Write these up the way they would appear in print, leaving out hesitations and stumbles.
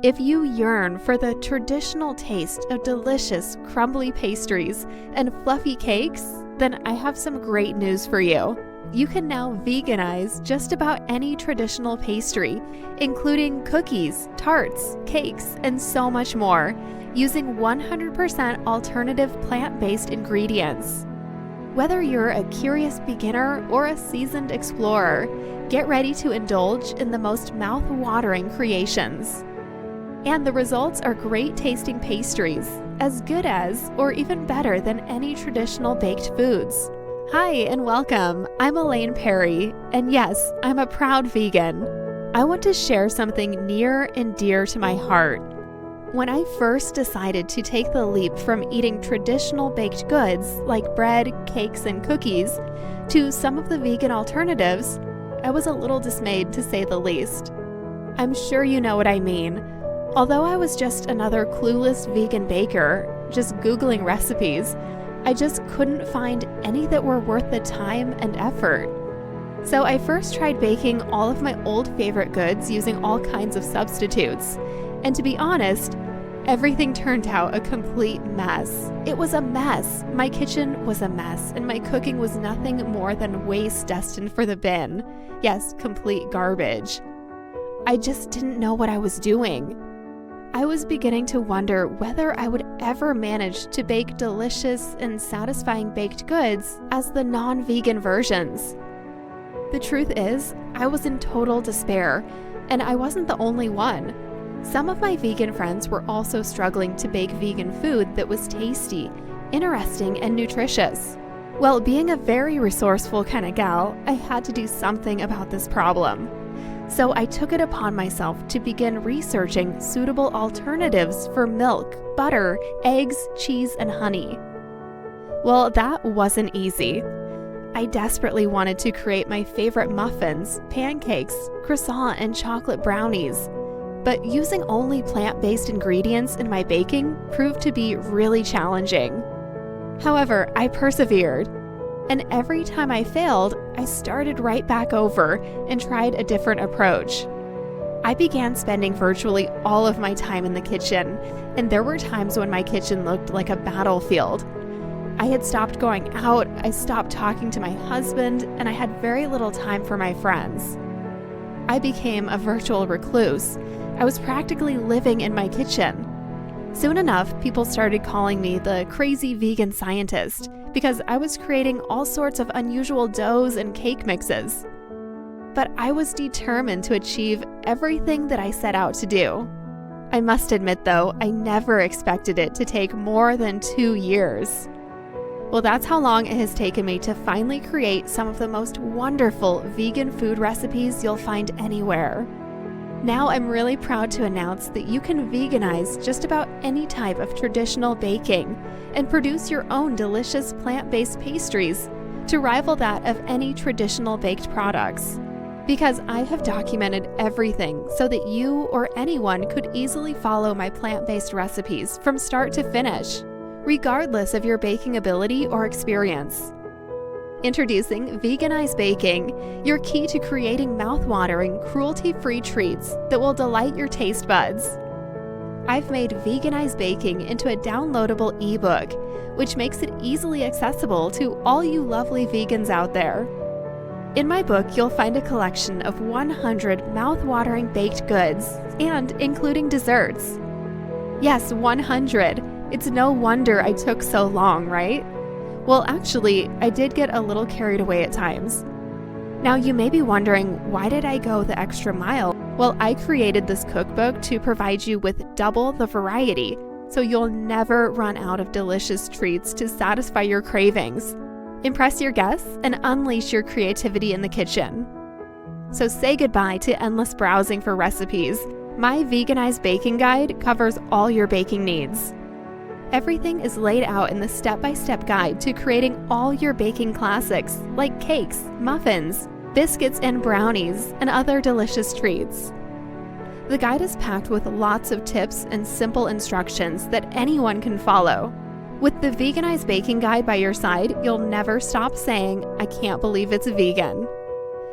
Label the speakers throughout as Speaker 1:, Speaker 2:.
Speaker 1: If you yearn for the traditional taste of delicious crumbly pastries and fluffy cakes, then I have some great news for you. You can now veganize just about any traditional pastry, including cookies, tarts, cakes, and so much more, using 100% alternative plant-based ingredients. Whether you're a curious beginner or a seasoned explorer, get ready to indulge in the most mouth-watering creations. And the results are great tasting pastries, as good as or even better than any traditional baked foods. Hi and welcome, I'm Elaine Perry, and yes, I'm a proud vegan. I want to share something near and dear to my heart. When I first decided to take the leap from eating traditional baked goods like bread, cakes, and cookies to some of the vegan alternatives, I was a little dismayed to say the least. I'm sure you know what I mean. Although I was just another clueless vegan baker, just Googling recipes, I just couldn't find any that were worth the time and effort. So I first tried baking all of my old favorite goods using all kinds of substitutes. And to be honest, everything turned out a complete mess. It was a mess. My kitchen was a mess, and my cooking was nothing more than waste destined for the bin. Yes, complete garbage. I just didn't know what I was doing. I was beginning to wonder whether I would ever manage to bake delicious and satisfying baked goods as the non-vegan versions. The truth is, I was in total despair, and I wasn't the only one. Some of my vegan friends were also struggling to bake vegan food that was tasty, interesting, and nutritious. Well, being a very resourceful kind of gal, I had to do something about this problem. So I took it upon myself to begin researching suitable alternatives for milk, butter, eggs, cheese, and honey. Well, that wasn't easy. I desperately wanted to create my favorite muffins, pancakes, croissant, and chocolate brownies. But using only plant-based ingredients in my baking proved to be really challenging. However, I persevered. And every time I failed, I started right back over and tried a different approach. I began spending virtually all of my time in the kitchen, and there were times when my kitchen looked like a battlefield. I had stopped going out, I stopped talking to my husband, and I had very little time for my friends. I became a virtual recluse. I was practically living in my kitchen. Soon enough, people started calling me the crazy vegan scientist because I was creating all sorts of unusual doughs and cake mixes. But I was determined to achieve everything that I set out to do. I must admit though, I never expected it to take more than 2 years. Well, that's how long it has taken me to finally create some of the most wonderful vegan food recipes you'll find anywhere. Now I'm really proud to announce that you can veganize just about any type of traditional baking and produce your own delicious plant-based pastries to rival that of any traditional baked products. Because I have documented everything so that you or anyone could easily follow my plant-based recipes from start to finish, regardless of your baking ability or experience. Introducing Veganized Baking, your key to creating mouth-watering, cruelty-free treats that will delight your taste buds. I've made Veganized Baking into a downloadable ebook, which makes it easily accessible to all you lovely vegans out there. In my book, you'll find a collection of 100 mouth-watering baked goods, and including desserts. Yes, 100! It's no wonder I took so long, right? Well, actually, I did get a little carried away at times. Now, you may be wondering, why did I go the extra mile? Well, I created this cookbook to provide you with double the variety, so you'll never run out of delicious treats to satisfy your cravings. Impress your guests and unleash your creativity in the kitchen. So say goodbye to endless browsing for recipes. My Veganized Baking Guide covers all your baking needs. Everything is laid out in the step-by-step guide to creating all your baking classics like cakes, muffins, biscuits, and brownies, and other delicious treats. The guide is packed with lots of tips and simple instructions that anyone can follow. With the Veganized Baking Guide by your side, you'll never stop saying, "I can't believe it's vegan."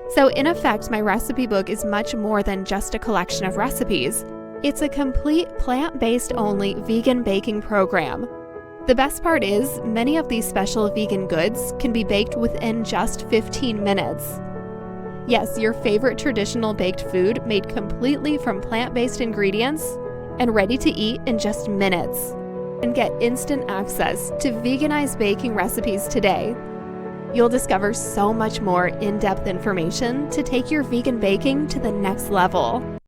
Speaker 1: So in effect, my recipe book is much more than just a collection of recipes. It's a complete plant-based only vegan baking program. The best part is, many of these special vegan goods can be baked within just 15 minutes. Yes, your favorite traditional baked food made completely from plant-based ingredients and ready to eat in just minutes. And get instant access to veganized baking recipes today. You'll discover so much more in-depth information to take your vegan baking to the next level.